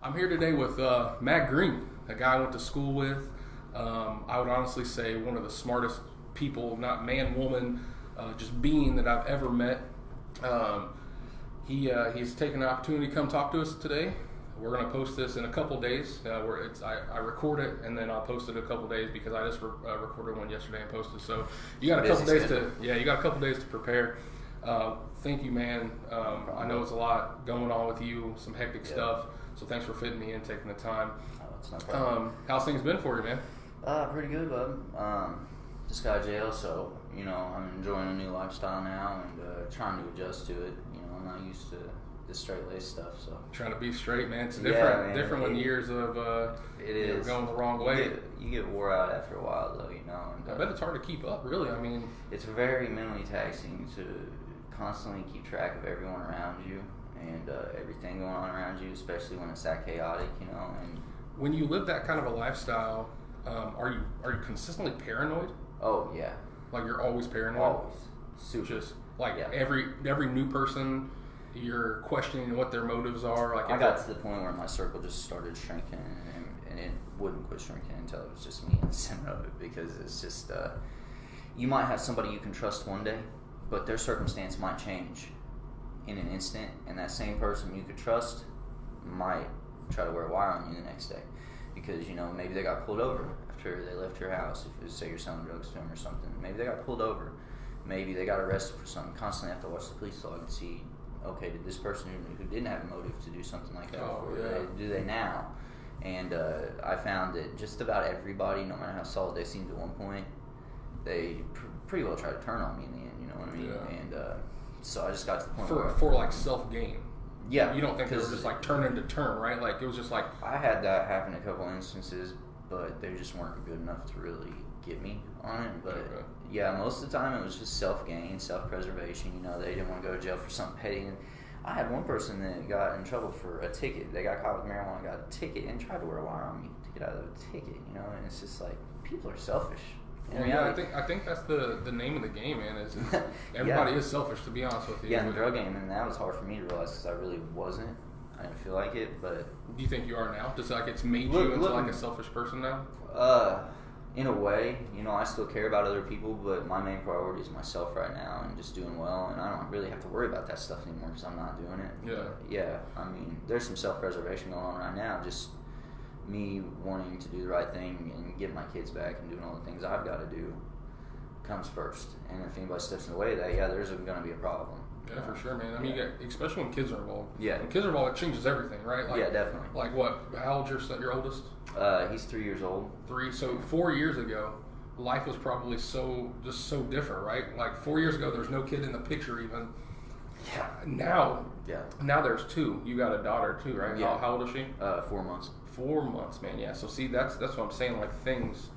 I'm here today with Matt Green, a guy I went to school with. I would honestly say one of the smartest people, not man, woman, just being that I've ever met. He's taken the opportunity to come talk to us today. We're going to post this in a couple days. I record it and then I'll post it in a couple days because I just recorded one yesterday and posted. So you got a couple days to prepare. Thank you, man. I know it's a lot going on with you, some hectic stuff. So thanks for fitting me in, taking the time. Oh, it's no problem. How's things been for you, man? Pretty good, bud. Just got out of jail, so I'm enjoying a new lifestyle now and trying to adjust to it. I'm not used to this straight lace stuff, so trying to be straight, man. It's different when years of going the wrong way. You get wore out after a while, though. And, I bet it's hard to keep up, really. I mean, it's very mentally taxing to constantly keep track of everyone around you and everything going on around you, especially when it's that chaotic, And when you live that kind of a lifestyle, are you consistently paranoid? Oh yeah, like you're always paranoid. Always, super. Just like every new person, you're questioning what their motives are. Like I got to the point where my circle just started shrinking, and it wouldn't quit shrinking until it was just me in the center of it, because it's just you might have somebody you can trust one day, but their circumstance might change in an instant, and that same person you could trust might try to wear a wire on you the next day because maybe they got pulled over after they left your house. If say you're selling drugs to them or something, maybe they got pulled over, maybe they got arrested for something. Constantly have to watch the police log and see, okay, did this person who didn't have a motive to do something like that, do they now? And I found that just about everybody, no matter how solid they seemed at one point, they pretty well try to turn on me in the end. You know what I mean? Yeah. And so I just got to the point for like self gain. Yeah, you don't think it was just like turn into turn, right? Like it was just like I had that happen a couple instances, but they just weren't good enough to really get me on it. But yeah, most of the time it was just self gain, self preservation. They didn't want to go to jail for something petty. And I had one person that got in trouble for a ticket. They got caught with marijuana, got a ticket, and tried to wear a wire on me to get out of the ticket. And it's just like people are selfish. I think that's the name of the game, man. Is everybody is selfish, to be honest with you. Yeah, in the drug game, and that was hard for me to realize because I really wasn't. I didn't feel like it, but do you think you are now? Just like it's made you into like a selfish person now? In a way, I still care about other people, but my main priority is myself right now and just doing well, and I don't really have to worry about that stuff anymore because I'm not doing it. Yeah. But yeah, I mean, there's some self-preservation going on right now, just me wanting to do the right thing and get my kids back and doing all the things I've got to do comes first. And if anybody steps in the way of that, there's going to be a problem. Yeah, for sure, man. I mean, especially when kids are involved. Yeah. When kids are involved, it changes everything, right? Like, yeah, definitely. Like what? How old's your oldest? He's 3 years old. 3. So 4 years ago, life was probably so different, right? Like 4 years ago, there's no kid in the picture even. Yeah. Now there's 2. You got a daughter too, right? Yeah. How old is she? 4 months. 4 months, man. Yeah. So see, that's what I'm saying. Like things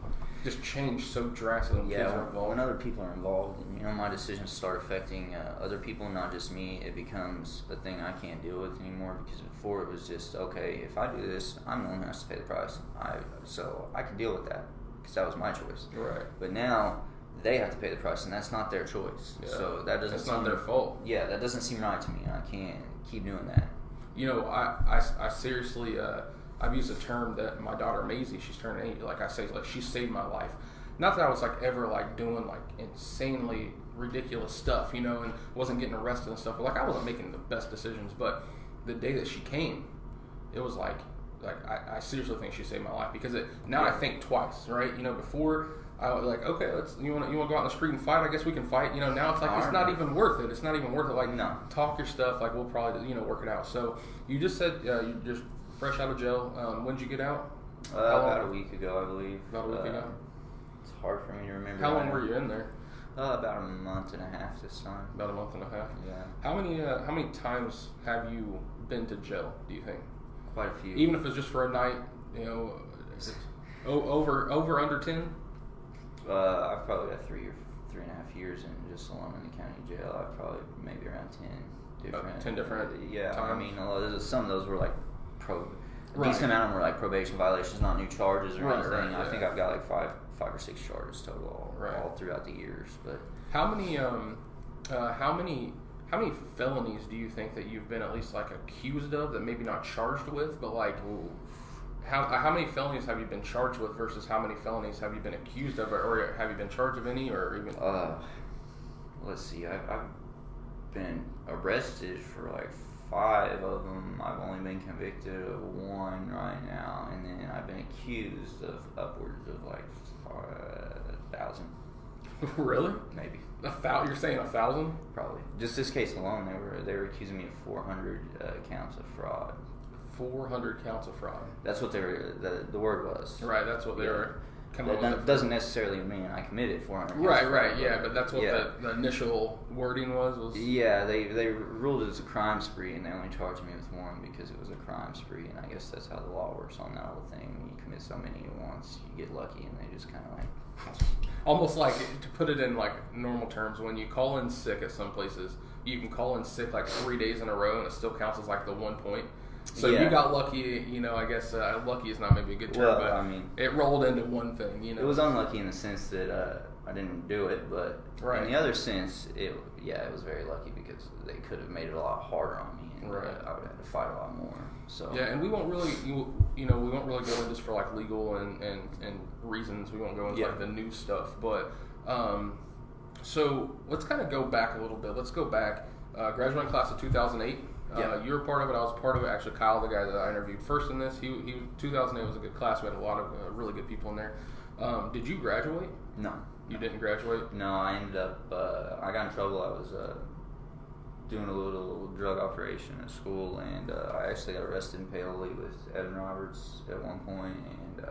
just change so drastically when kids are involved. When other people are involved, and my decisions start affecting other people, not just me, it becomes a thing I can't deal with anymore. Because before it was just, okay, if I do this, I'm the one who has to pay the price. So I can deal with that because that was my choice. Right. But now they have to pay the price, and that's not their choice. Yeah. So that doesn't. It's not their fault. Yeah, that doesn't seem right to me. I can't keep doing that. I seriously. I've used a term that my daughter Maisie, she's turning 8. Like I say, like she saved my life. Not that I was like ever like doing like insanely ridiculous stuff, and wasn't getting arrested and stuff. But like I wasn't making the best decisions. But the day that she came, it was like I seriously think she saved my life because now I think twice, right? Before I was like, okay, you want to go out in the street and fight? I guess we can fight. Now it's like it's not even worth it. It's not even worth it. Like no. Talk your stuff. Like we'll probably work it out. So you just said you just. Fresh out of jail. When did you get out? About a week ago, I believe. About a week ago? It's hard for me to remember. How long were you in there? About a month and a half this time. About a month and a half? Yeah. How many times have you been to jail, do you think? Quite a few. Even if it's just for a night, over under 10? I've probably got 3.5 years in just alone in the county jail. I've probably maybe around 10 different. 10 different Yeah. times. I mean, some of those were like a decent amount of them were like probation violations, not new charges or anything. Right, I think I've got like five or six charges total all throughout the years. But how many how many felonies do you think that you've been at least like accused of that maybe not charged with, but like how many felonies have you been charged with versus how many felonies have you been accused of, or have you been charged of any, or even? Let's see. I've been arrested for like 5 of them. I've only been convicted of 1 right now, and then I've been accused of upwards of like 1,000. Really? Maybe. You're saying 1,000? Probably. Just this case alone, they were accusing me of 400 counts of fraud. 400 counts of fraud. That's what the word was. Right. That's what they were. That doesn't necessarily mean I committed 400 counts. Right. Yeah, but that's what the initial wording was. Yeah, they ruled it as a crime spree, and they only charged me with 1 because it was a crime spree, and I guess that's how the law works on that whole thing. When you commit so many at once, you get lucky, and they just kind of like. Almost like, to put it in like normal terms, when you call in sick at some places, you can call in sick like 3 days in a row, and it still counts as like the 1 point. So you got lucky, I guess lucky is not maybe a good term, but I mean, it rolled into one thing, It was unlucky in the sense that I didn't do it, but in the other sense, it was very lucky because they could have made it a lot harder on me, and I would have had to fight a lot more. So yeah, and we won't really, we won't really go into this for like legal and reasons. We won't go into like the new stuff, but so let's kind of go back a little bit. Let's go back. Graduating class of 2008. You were part of it. I was part of it. Actually, Kyle, the guy that I interviewed first in this, he 2008 was a good class. We had a lot of really good people in there. Did you graduate? No. You didn't graduate? No, I ended up, I got in trouble. I was doing a little drug operation at school, and I actually got arrested in Paoli with Evan Roberts at one point, and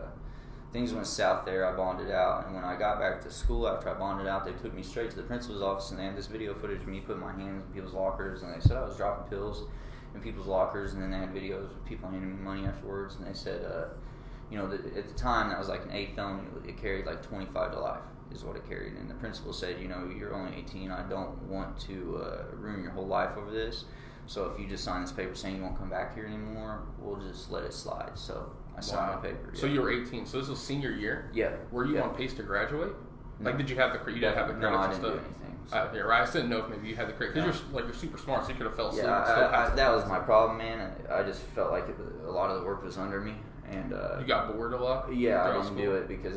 things went south there. I bonded out, and when I got back to school after I bonded out, they took me straight to the principal's office, and they had this video footage of me putting my hands in people's lockers, and they said I was dropping pills in people's lockers, and then they had videos of people handing me money afterwards, and they said, at the time, that was like an 8 felony. It carried like 25 to life is what it carried, and the principal said, you're only 18, I don't want to ruin your whole life over this, so if you just sign this paper saying you won't come back here anymore, we'll just let it slide. So I signed my paper. So you were 18. So this was senior year? Yeah. Were you on pace to graduate? No. Like, did you have the credits and stuff? No, I didn't do anything. So. I just didn't know if maybe you had the credits. Because you're super smart, so you could have fell asleep. Yeah, that was my problem, man. I just felt like a lot of the work was under me. And you got bored a lot? Yeah, I didn't do it because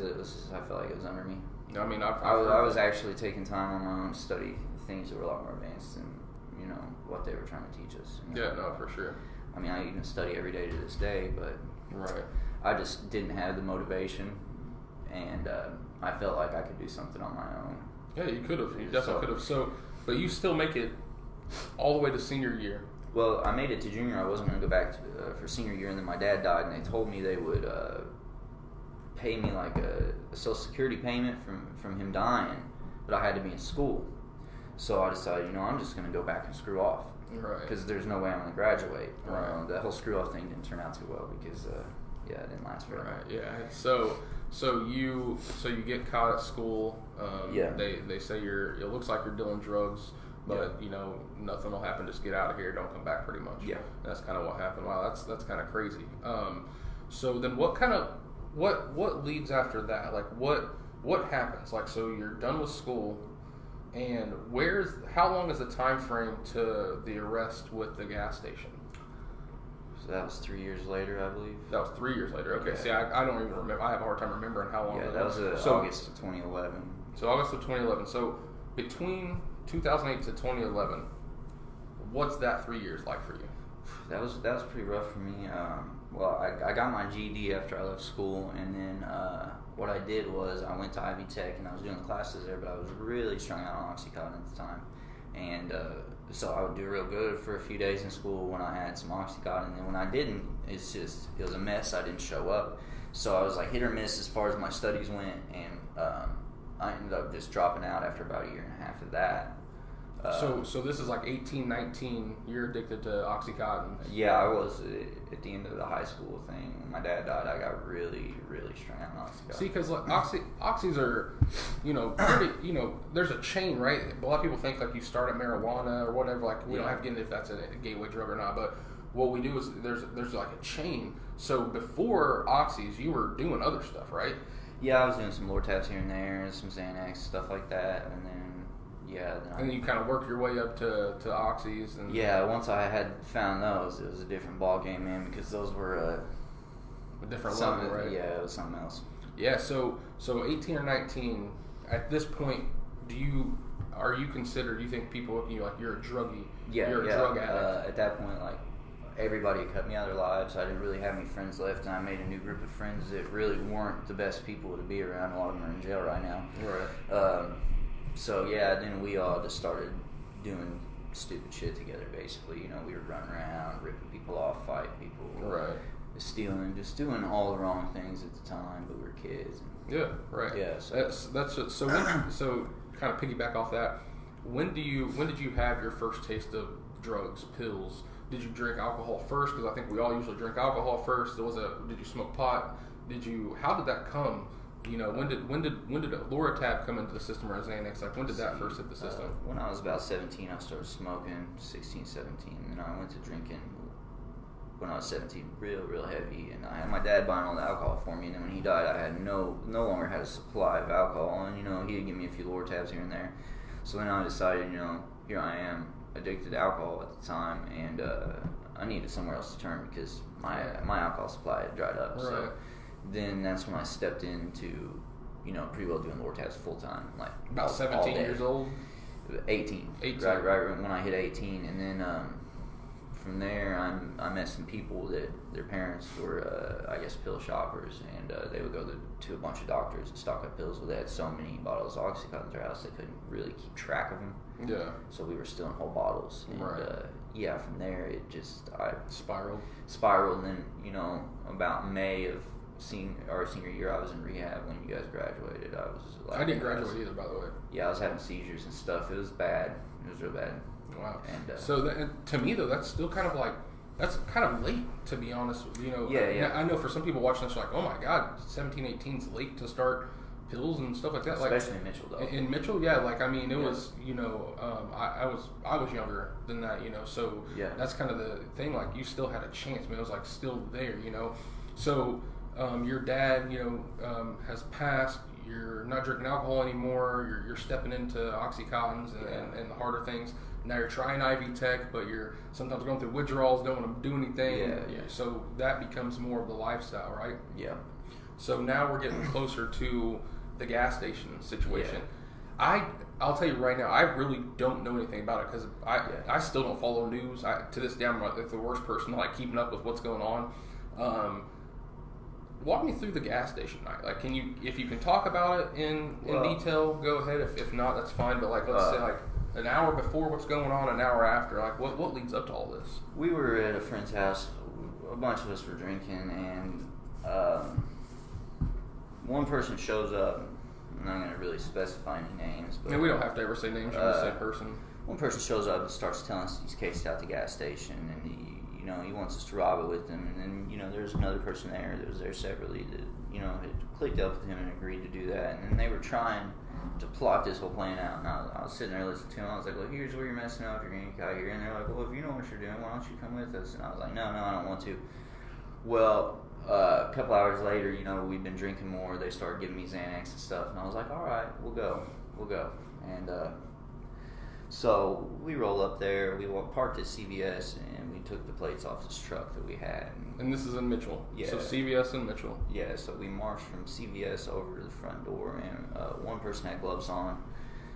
I felt like it was under me. I mean, I was actually taking time on my own to study things that were a lot more advanced than what they were trying to teach us. Yeah, no, for sure. I mean, I even study every day to this day, but I just didn't have the motivation, and I felt like I could do something on my own. Yeah, you could have. You definitely could have. So, but you still make it all the way to senior year. Well, I made it to junior. I wasn't going to go back for senior year, and then my dad died, and they told me they would pay me like a Social Security payment from him dying, but I had to be in school. So I decided, I'm just going to go back and screw off. Right. Because there's no way I'm going to graduate. Right. The whole screw off thing didn't turn out too well because, it didn't last very long. Right. Yeah. So you get caught at school. They say it looks like you're dealing drugs, but nothing will happen. Just get out of here. Don't come back. Pretty much. Yeah. That's kind of what happened. Wow. That's kind of crazy. So then what leads after that? Like what happens? Like, so you're done with school. And how long is the time frame to the arrest with the gas station? So that was 3 years later, I believe. That was 3 years later. Okay. Yeah. See, I don't even remember. I have a hard time remembering how long. Yeah, that was August of 2011. So August of 2011. So between 2008 to 2011, what's that 3 years like for you? That was pretty rough for me. I got my GED after I left school, and then what I did was I went to Ivy Tech, and I was doing the classes there, but I was really strung out on Oxycontin at the time. And so I would do real good for a few days in school when I had some Oxycontin, and then when I didn't, it was a mess. I didn't show up. So I was like hit or miss as far as my studies went, and I ended up just dropping out after about a year and a half of that. So this is like 18, 19, you're addicted to Oxycontin. Yeah, I was at the end of the high school thing. When my dad died, I got really, really strung out on Oxycontin. See, because like oxys are, pretty, there's a chain, right? A lot of people think like you start at marijuana or whatever. Like we don't have to get into if that's a gateway drug or not, but what we do is there's like a chain. So before oxys, you were doing other stuff, right? Yeah, I was doing some Lortabs here and there, some Xanax, stuff like that, and then Yeah. And then you kind of work your way up to oxys. And yeah, once I had found those, it was a different ball game, man, because those were a different level, right? Yeah, it was something else. Yeah, so 18 or 19, at this point, do you think people look at you like you're a druggie? Yeah, you're a drug addict? At that point, like, everybody cut me out of their lives. I didn't really have any friends left, and I made a new group of friends that really weren't the best people to be around. A lot of them are in jail right now. Right. So yeah, then we all just started doing stupid shit together. Basically, you know, we were running around, ripping people off, fighting people, right, stealing, just doing all the wrong things at the time. But we were kids. And, yeah, right. Yeah, so that's so. So kind of piggyback off that. When did you have your first taste of drugs, pills? Did you drink alcohol first? Because I think we all usually drink alcohol first. Did you smoke pot? How did that come? You know, when did a Loratab come into the system, or a Xanax? Like, when did that first hit the system? When I was about 17, I started smoking, 16, 17, and I went to drinking when I was 17, real heavy, and I had my dad buying all the alcohol for me, and then when he died, I had no longer had a supply of alcohol, and, you know, he'd give me a few Loratabs here and there. So then I decided, you know, here I am, addicted to alcohol at the time, and I needed somewhere else to turn because my alcohol supply had dried up. Right. So then that's when I stepped into, you know, pretty well doing Loratabs full time, like about 17 years old. 18. Right when I hit 18, and then from there I met some people that their parents were I guess pill shoppers, and they would go to a bunch of doctors and stock up pills. Well, they had so many bottles of Oxycontin at their house they couldn't really keep track of them. Yeah. So we were stealing whole bottles. And, right. Yeah, from there I spiraled. And then, you know, about May of senior year, I was in rehab. When you guys graduated, I was like, I didn't graduate either, by the way. Yeah, I was having seizures and stuff. It was bad. It was real bad. Wow. And so to me though, that's still kind of like, that's kind of late, to be honest. You know. Yeah. I know for some people watching this, like, oh my God, 17, 18 is late to start pills and stuff like that. Especially in Mitchell, though. In Mitchell, yeah. Like, I mean, it was, you know, I was younger than that, you know. So yeah, that's kind of the thing. Like, you still had a chance, man. It was like still there, you know. So your dad, you know, has passed. You're not drinking alcohol anymore. You're stepping into Oxycontins and the harder things. Now you're trying IV Tech, but you're sometimes going through withdrawals, don't want to do anything. Yeah. So that becomes more of the lifestyle, right? Yeah. So now we're getting closer to the gas station situation. Yeah. I'll tell you right now, I really don't know anything about it because I still don't follow news. To this day, I'm like the worst person like keeping up with what's going on. Walk me through the gas station night. Like, if you can talk about it in detail, go ahead. If not, that's fine. But like, let's say like an hour before what's going on, an hour after. Like, what leads up to all this? We were at a friend's house. A bunch of us were drinking, and one person shows up. I'm not going to really specify any names. But, we don't have to ever say names. You're the same person. One person shows up and starts telling us he's cased out the gas station, and he wants us to rob it with him. And then, you know, there's another person there that was there separately that, you know, had clicked up with him and agreed to do that. And then they were trying to plot this whole plan out. And I was sitting there listening to him. I was like, well, here's where you're messing up. You're going to get out here. And they're like, well, if you know what you're doing, why don't you come with us? And I was like, no, I don't want to. Well, a couple hours later, you know, we'd been drinking more. They started giving me Xanax and stuff. And I was like, all right, we'll go. And so we rolled up there. We parked at CVS, and we took the plates off this truck that we had. And this is in Mitchell. Yeah. So CVS in Mitchell. Yeah. So we marched from CVS over to the front door, and one person had gloves on,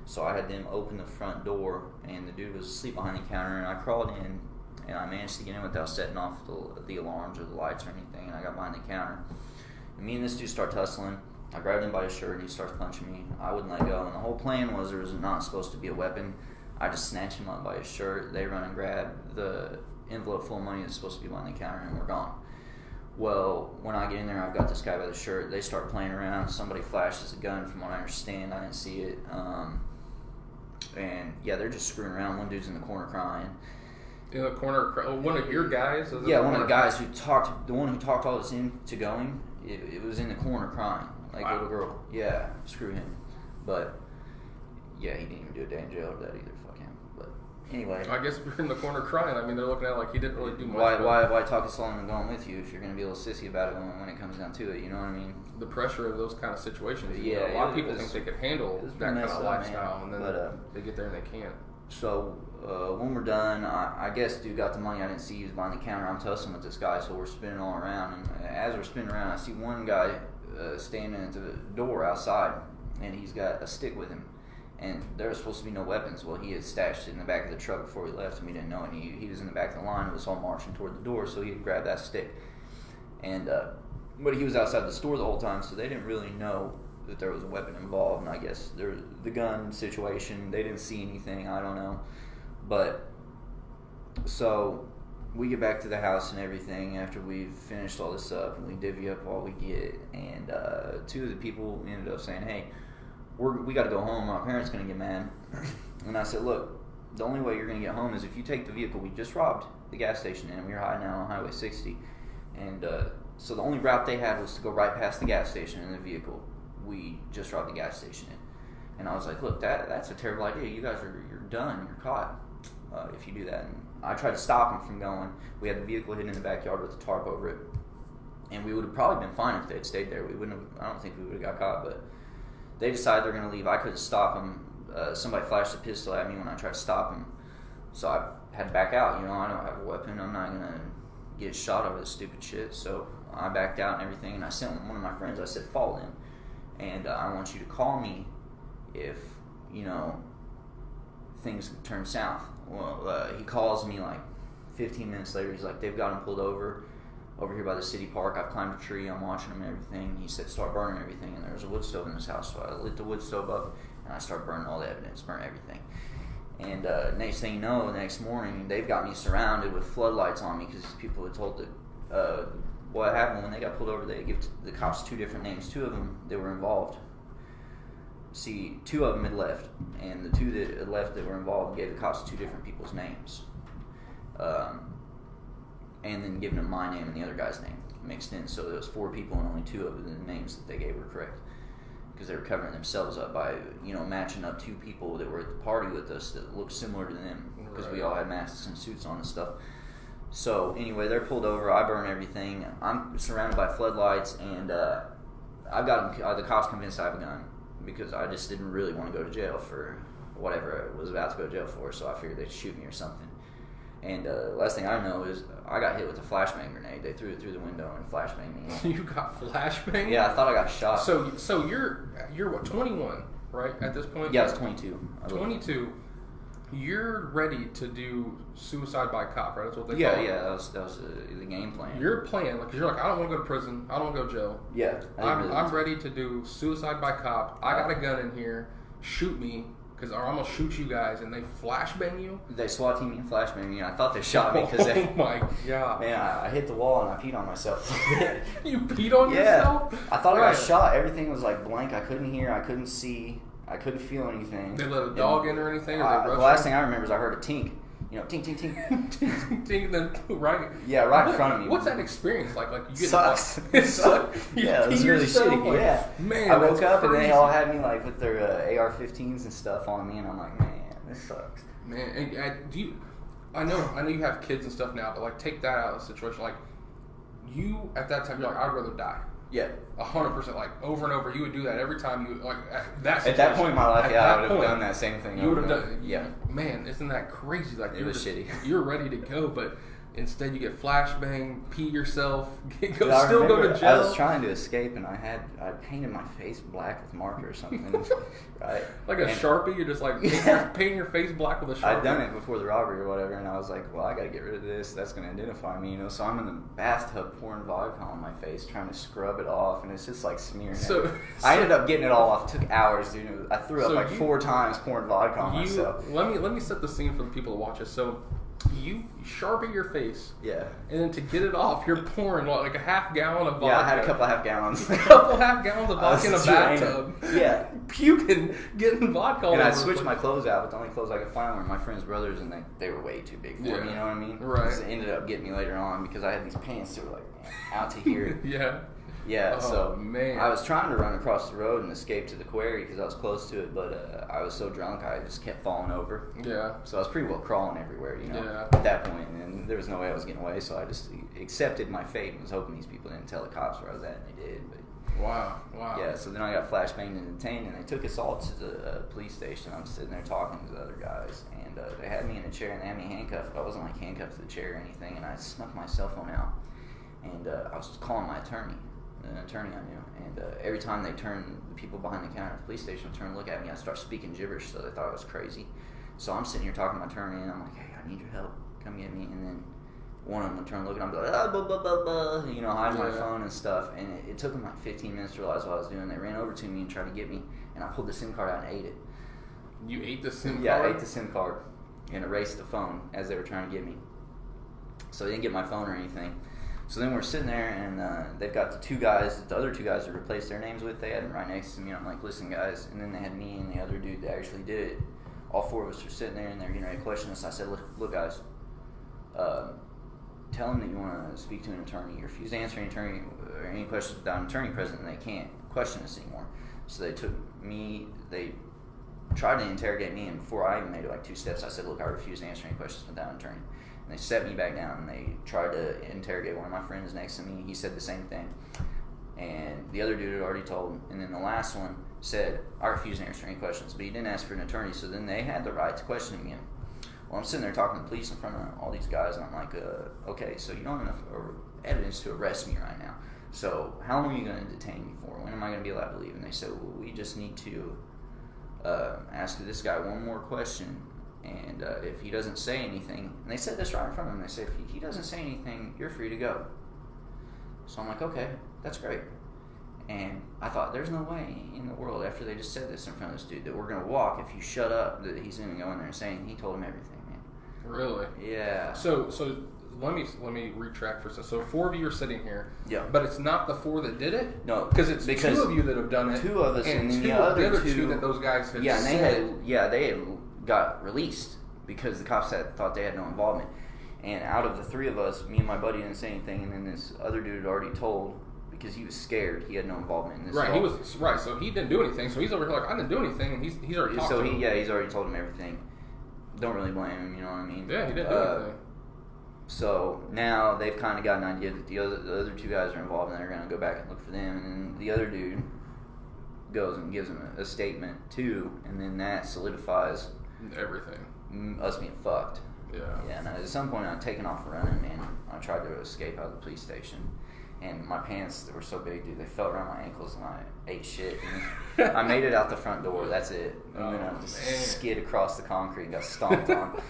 so I had them open the front door, and the dude was asleep behind the counter, and I crawled in, and I managed to get in without setting off the alarms or the lights or anything, and I got behind the counter. And me and this dude start tussling. I grabbed him by his shirt, and he starts punching me. I wouldn't let go, and the whole plan was there was not supposed to be a weapon. I just snatched him up by his shirt. They run and grab the envelope full of money that's supposed to be behind the counter, and we're gone. Well, when I get in there, I've got this guy by the shirt. They start playing around. Somebody flashes a gun, from what I understand. I didn't see it. And yeah, they're just screwing around. One dude's in the corner crying. In the corner, one of your guys? Yeah, one of the guys who talked, the one who talked all this into going, it was in the corner crying, like a little girl. Yeah, screw him. But yeah, he didn't even do a day in jail for that either. Fuck him. But Anyway. I guess if you're in the corner crying, I mean, they're looking at it like he didn't really do much. Why talk to someone and going with you if you're going to be a little sissy about it when it comes down to it? You know what I mean? The pressure of those kind of situations. Yeah, a lot of people think they can handle that kind of lifestyle, man. and then they get there and they can't. So when we're done, I guess dude got the money. I didn't see he was behind the counter. I'm tussling with this guy, so we're spinning all around. And as we're spinning around, I see one guy standing at the door outside, and he's got a stick with him. And there was supposed to be no weapons. Well, he had stashed it in the back of the truck before we left, and we didn't know it. He was in the back of the line. It was all marching toward the door, so he had grabbed that stick. And but he was outside the store the whole time, so they didn't really know that there was a weapon involved. And I guess the gun situation, they didn't see anything. I don't know. But so we get back to the house and everything after we've finished all this up, and we divvy up all we get. And two of the people ended up saying, "Hey, we got to go home. My parents are going to get mad." And I said, "Look, the only way you're going to get home is if you take the vehicle we just robbed the gas station in. We were hiding out on Highway 60. And so the only route they had was to go right past the gas station in the vehicle we just robbed the gas station in." And I was like, "Look, that's a terrible idea. You guys you're done. You're caught if you do that." And I tried to stop them from going. We had the vehicle hidden in the backyard with the tarp over it. And we would have probably been fine if they had stayed there. We wouldn't have, I don't think we would have got caught, but they decided they're going to leave. I couldn't stop them. Somebody flashed a pistol at me when I tried to stop them. So I had to back out. You know, I don't have a weapon. I'm not going to get shot over this stupid shit. So I backed out and everything. And I sent one of my friends, I said, "Fall in. And I want you to call me if, you know, things turn south." Well, he calls me like 15 minutes later. He's like, "They've got him pulled over here by the city park. I've climbed a tree. I'm watching them and everything." He said, "Start burning everything." And there was a wood stove in his house. So I lit the wood stove up and I started burning all the evidence, burn everything. And next thing you know, the next morning, they've got me surrounded with floodlights on me because these people had told that what happened when they got pulled over. They gave the cops two different names. Two of them, they were involved. See, two of them had left, and the two that had left that were involved gave the cops two different people's names. And then giving them my name and the other guy's name mixed in. So there was four people and only two of the names that they gave were correct. Because they were covering themselves up by, you know, matching up two people that were at the party with us that looked similar to them. Because we all had masks and suits on and stuff. So anyway, they're pulled over. I burn everything. I'm surrounded by floodlights, and I've got the cops convinced I have a gun because I just didn't really want to go to jail for whatever I was about to go to jail for. So I figured they'd shoot me or something. And last thing I know is I got hit with a flashbang grenade. They threw it through the window and flashbanged me. You got flashbang? Yeah, I thought I got shot. So you're what, 21, right? At this point? Yeah, I was 22. 22. You're ready to do suicide by cop, right? That's what they call it. Yeah, that was the game plan. Your plan, because you're like, I don't want to go to prison. I don't want to go to jail. Yeah, I'm ready to do suicide by cop. I got a gun in here. Shoot me. Because I'm going to shoot you guys, and they flashbang you? They SWAT team me and flashbang me. I thought they shot me because they... Oh, my God. Man, I hit the wall, and I peed on myself. You peed on yourself? I thought I got shot. Everything was, like, blank. I couldn't hear. I couldn't see. I couldn't feel anything. They let a dog in or anything? The last thing I remember is I heard a tink. You know, tink, tink, tink. Tink, tink, then right? Yeah, right in front of me. What's that experience like? Like you get sucks. It sucks. Yeah, it was really shitty. Like, yeah, man, I woke up and they all had me like with their AR-15s and stuff on me, and I'm like, man, this sucks. Man, and do you? I know you have kids and stuff now, but like take that out of the situation. Like you at that time, you're like, I'd rather die. Yeah, 100%. Like over and over, you would do that every time you like that. At that point in my life, I would have done that same thing. You would have done. Yeah, man, isn't that crazy? Like it was shitty. You're ready to go, but instead you get flashbang, pee yourself, go to jail. I was trying to escape, and I painted my face black with marker or something, right? Like a Sharpie, you're just like painting your face black with a Sharpie. I'd done it before the robbery or whatever, and I was like, well, I got to get rid of this. That's going to identify me, you know. So I'm in the bathtub pouring vodka on my face, trying to scrub it off, and it's just like smearing. I ended up getting it all off. It took hours, dude. I threw up 4 times pouring vodka on myself. Let me set the scene for the people to watch us. So you Sharpie your face. Yeah. And then to get it off, you're pouring like a half gallon of vodka. Yeah, I had a couple of half gallons. A couple half gallons of vodka in a bathtub. Yeah. Puking, getting vodka all over. And I switched my clothes out, but the only clothes I could find were my friend's brothers, and they were way too big for me, you know what I mean? Right. So it ended up getting me later on because I had these pants that were like out to here. Yeah. Yeah, so man. I was trying to run across the road and escape to the quarry because I was close to it, but I was so drunk I just kept falling over. Yeah. So I was pretty well crawling everywhere, Yeah. at that point, and there was no way I was getting away, so I just accepted my fate and was hoping these people didn't tell the cops where I was at, and they did. But Wow. yeah, so then I got flashbanged and detained, and they took us all to the police station. I'm sitting there talking to the other guys, and they had me in a chair, and they had me handcuffed, but I wasn't like handcuffed to the chair or anything, and I snuck my cell phone out, and I was calling my attorney, an attorney I knew, and every time they turned, the people behind the counter at the police station would turn and look at me, I'd start speaking gibberish, so they thought I was crazy. So I'm sitting here talking to my attorney, and I'm like, hey, I need your help, come get me, and then one of them would turn and look, and I'd be like, blah, blah, blah, blah, hiding my phone and stuff, and it took them like 15 minutes to realize what I was doing. They ran over to me and tried to get me, and I pulled the SIM card out and ate it. You ate the SIM card? Yeah, I ate the SIM card and erased the phone as they were trying to get me. So they didn't get my phone or anything. So then we're sitting there, and they've got the other two guys that replaced their names with, they had them right next to me, and I'm like, listen guys, and then they had me and the other dude that actually did it. All four of us were sitting there, and they're getting ready to question us. I said, look guys, tell them that you want to speak to an attorney. You refuse to answer any questions without an attorney present, and they can't question us anymore. So they took me, they tried to interrogate me, and before I even made like 2 steps, I said, look, I refuse to answer any questions without an attorney. And they set me back down, and they tried to interrogate one of my friends next to me. He said the same thing. And the other dude had already told him. And then the last one said, I refuse to answer any questions. But he didn't ask for an attorney, so then they had the right to question him again. Well, I'm sitting there talking to the police in front of all these guys, and I'm like, okay, so you don't have enough evidence to arrest me right now. So how long are you going to detain me for? When am I going to be allowed to leave? And they said, well, we just need to ask this guy one more question, and if he doesn't say anything, and they said this right in front of him, they said, if he doesn't say anything, you're free to go. So I'm like, okay, that's great. And I thought, there's no way in the world, after they just said this in front of this dude, that we're going to walk if you shut up, that he's going to go in there and say anything. He told him everything, man. Really? Yeah. So let me retract for a second. So 4 of you are sitting here. Yeah. But it's not the 4 that did it? No. Because 2 of you that have done it. 2 of us, and then the other two that those guys had said. They had got released because the cops thought they had no involvement. And out of the 3 of us, me and my buddy didn't say anything, and then this other dude had already told, because he was scared, he had no involvement in this. Right, so he didn't do anything. So he's over here like, I didn't do anything, and he's already talked to him. He's already told him everything. Don't really blame him, you know what I mean? Yeah, he didn't do anything. So now they've kind of got an idea that the other 2 guys are involved, and they're going to go back and look for them. And then the other dude goes and gives them a statement too, and then that solidifies everything. Us being fucked. Yeah. Yeah. And at some point, I'd taken off running, and I tried to escape out of the police station. And my pants, they were so big, dude, they felt around my ankles, and I ate shit. And I made it out the front door, that's it. And then I just skid across the concrete and got stomped on.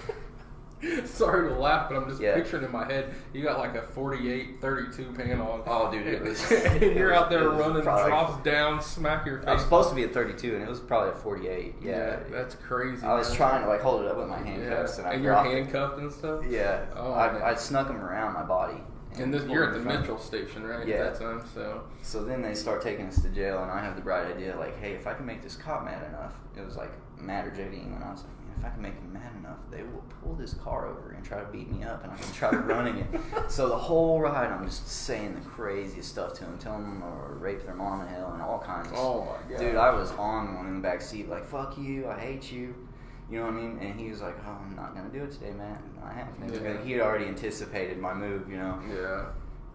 Sorry to laugh, but I'm just picturing in my head, you got like a 48-32 pan on. Oh, dude, it was... and you're out there running, drops down, smack your face. I was supposed to be at 32, and it was probably at 48. Yeah, that's crazy. I was trying to hold it up with my handcuffs. And you're handcuffed and stuff? Yeah. Oh, I snuck them around my body. And you're at the Mitchell station, right? Yeah. At that time, So then they start taking us to jail, and I have the bright idea, like, hey, if I can make this cop mad enough, it was like Matt or JD, and I was like, man, if I can make him mad enough, they will pull this car over and try to beat me up, and I can try to run again. So the whole ride, I'm just saying the craziest stuff to them, telling them or rape their mom in hell and all kinds of stuff. Oh my God. Dude, I was on one in the back seat, like, fuck you, I hate you. You know what I mean? And he was like, oh, I'm not going to do it today, man. I have. He had already anticipated my move, you know? Yeah.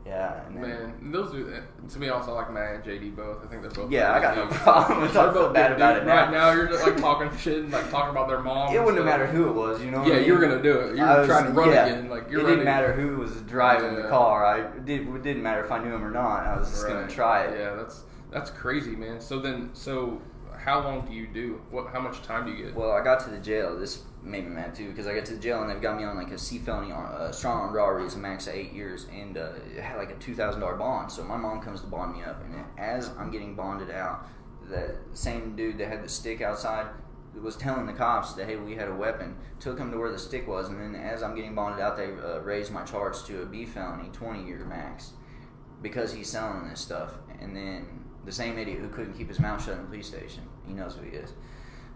Yeah. And then, man, those do that. To me, also like Matt and JD both. I think they're both. Yeah, I got no problem with talking so bad about it now. Right now, you're just like talking shit and like talking about their mom. It wouldn't have mattered who it was, you know? Yeah, you were going to do it. You were trying to run again. Like, it didn't matter who was driving the car. It didn't matter if I knew him or not. I was just going to try it. Yeah, that's crazy, man. So how long do you do? How much time do you get? Well, I got to the jail. This made me mad too, because I got to the jail and they've got me on like a C felony, strong armed robbery is a max of 8 years, and it had like a $2,000 bond. So my mom comes to bond me up, and as I'm getting bonded out, that same dude that had the stick outside was telling the cops that, hey, we had a weapon, took him to where the stick was, and then as I'm getting bonded out, they raised my charge to a B felony, 20-year max, because he's selling this stuff. And then the same idiot who couldn't keep his mouth shut in the police station, he knows who he is.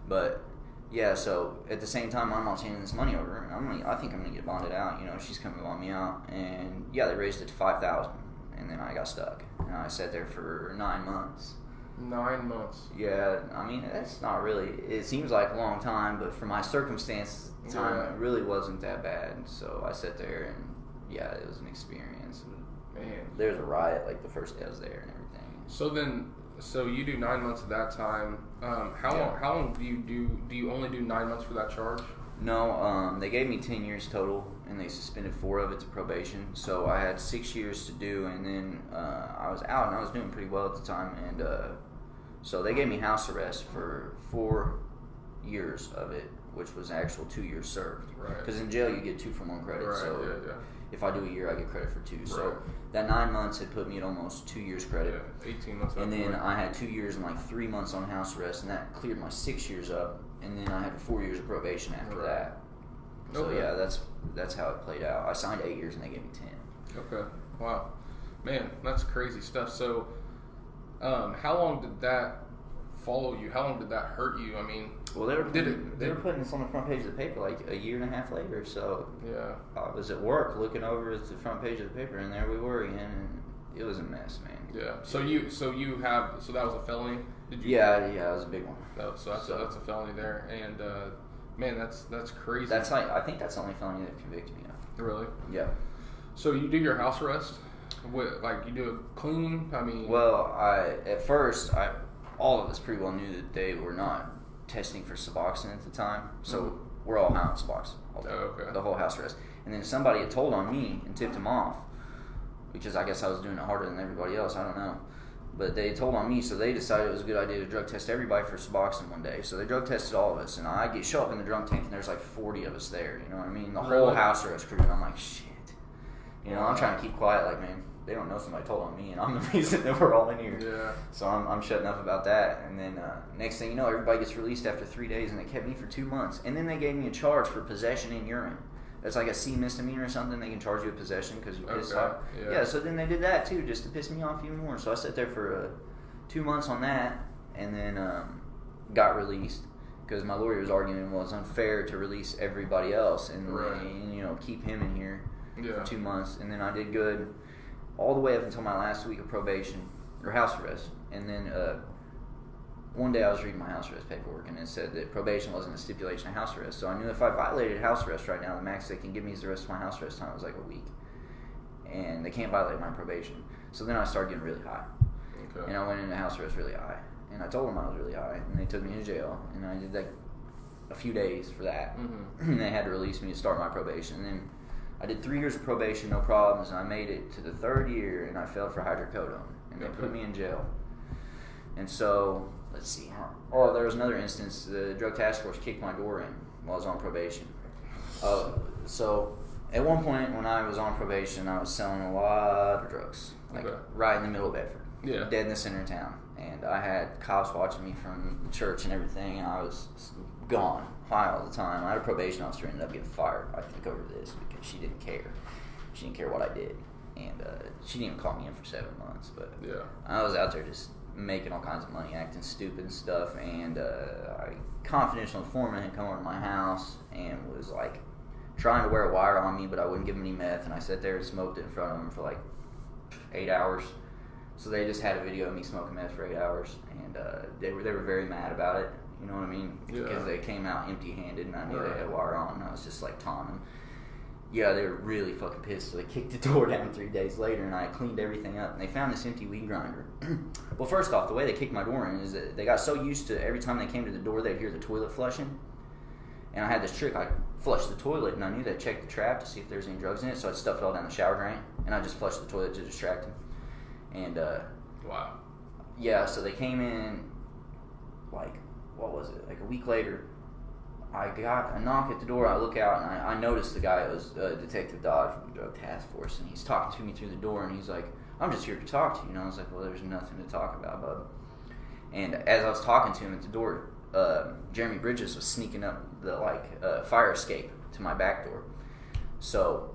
But yeah, so at the same time, my mom's handing this money over, and I think I'm gonna get bonded out. You know, she's coming to bond me out, and yeah, they raised it to $5,000, and then I got stuck. and I sat there for 9 months. 9 months. Yeah, I mean, that's not really, it seems like a long time, but for my circumstances at the time, it really wasn't that bad. So I sat there and, yeah, it was an experience. Man. There was a riot like the first day I was there and everything. So you do 9 months at that time. How long do you do? Do you only do 9 months for that charge? No, they gave me 10 years total, and they suspended 4 of it to probation. So I had 6 years to do, and then I was out, and I was doing pretty well at the time. And so they gave me house arrest for 4 years of it, which was actual 2 years served. Right. Because in jail you get 2 for 1 credit. Right. So if I do a year, I get credit for 2. Right. So that 9 months had put me at almost 2 years credit. Yeah, 18 months. And then I had 2 years and like 3 months on house arrest, and that cleared my 6 years up. And then I had 4 years of probation after that. So yeah, that's how it played out. I signed 8 years and they gave me 10. Okay. Wow. Man, that's crazy stuff. So, how long did that follow you? How long did that hurt you? I mean, well, they were putting this on the front page of the paper like a year and a half later. So yeah, I was at work looking over at the front page of the paper, and there we were again, and it was a mess, man. Yeah. So that was a felony. Did you? Yeah, it was a big one. So that's a felony there, and man, that's crazy. I think that's the only felony that convicted me of. Really? Yeah. So you do your house arrest? Like you do it clean? I mean, well, at first all of us pretty well knew that they were not testing for Suboxone at the time, so we're all high on Suboxone all day, the whole house arrest. And then somebody had told on me and tipped him off, because I guess I was doing it harder than everybody else. I don't know. But they told on me, so they decided it was a good idea to drug test everybody for Suboxone one day. So they drug tested all of us, and I show up in the drunk tank, and there's like 40 of us there. You know what I mean? The whole house arrest crew, and I'm like, shit. You know, I'm trying to keep quiet, like, man, they don't know somebody told on me, and I'm the reason that we're all in here. Yeah. So I'm shutting up about that, and then next thing you know, everybody gets released after 3 days, and they kept me for 2 months. And then they gave me a charge for possession in urine. That's like a C misdemeanor or something. They can charge you with possession because you pissed off. Yeah, so then they did that too, just to piss me off even more. So I sat there for 2 months on that, and then got released because my lawyer was arguing it was unfair to release everybody else and you know, keep him in here for 2 months. And then I did good all the way up until my last week of probation or house arrest. And then one day I was reading my house arrest paperwork, and it said that probation wasn't a stipulation of house arrest. So I knew if I violated house arrest right now, the max they can give me is the rest of my house arrest time was like a week, and they can't violate my probation. So then I started getting really high. And I went into house arrest really high, and I told them I was really high, and they took me to jail, and I did like a few days for that. And they had to release me to start my probation. And then I did 3 years of probation, no problems, and I made it to the 3rd year, and I failed for hydrocodone, and they put me in jail. And so, let's see. Oh, there was another instance. The drug task force kicked my door in while I was on probation. So at one point when I was on probation, I was selling a lot of drugs, like right in the middle of Bedford. Yeah. Dead in the center of town. And I had cops watching me from the church and everything, and I was gone, high all the time. I had a probation officer who ended up getting fired, I think, over this because she didn't care. She didn't care what I did. And she didn't even call me in for 7 months. But I was out there just making all kinds of money, acting stupid and stuff. And a confidential informant had come over to my house and was like trying to wear a wire on me, but I wouldn't give him any meth. And I sat there and smoked it in front of him for like 8 hours. So they just had a video of me smoking meth for 8 hours, and they were very mad about it. You know what I mean? Because they came out empty-handed, and I knew they had wire on, and I was just like taunting them. Yeah, they were really fucking pissed. So they kicked the door down 3 days later, and I cleaned everything up. And they found this empty weed grinder. Well, first off, the way they kicked my door in is that they got so used to every time they came to the door, they'd hear the toilet flushing. And I had this trick. I'd flush the toilet, and I knew they'd check the trap to see if there's any drugs in it, so I'd stuff it all down the shower drain, and I'd just flush the toilet to distract them. And wow. Yeah, so they came in like, what was it, like a week later. I got a knock at the door. I look out, and I noticed the guy was Detective Dodd from the Drug Task Force, and he's talking to me through the door, and he's like, I'm just here to talk to you. And I was like, well, there's nothing to talk about, bub. And as I was talking to him at the door, Jeremy Bridges was sneaking up the fire escape to my back door. So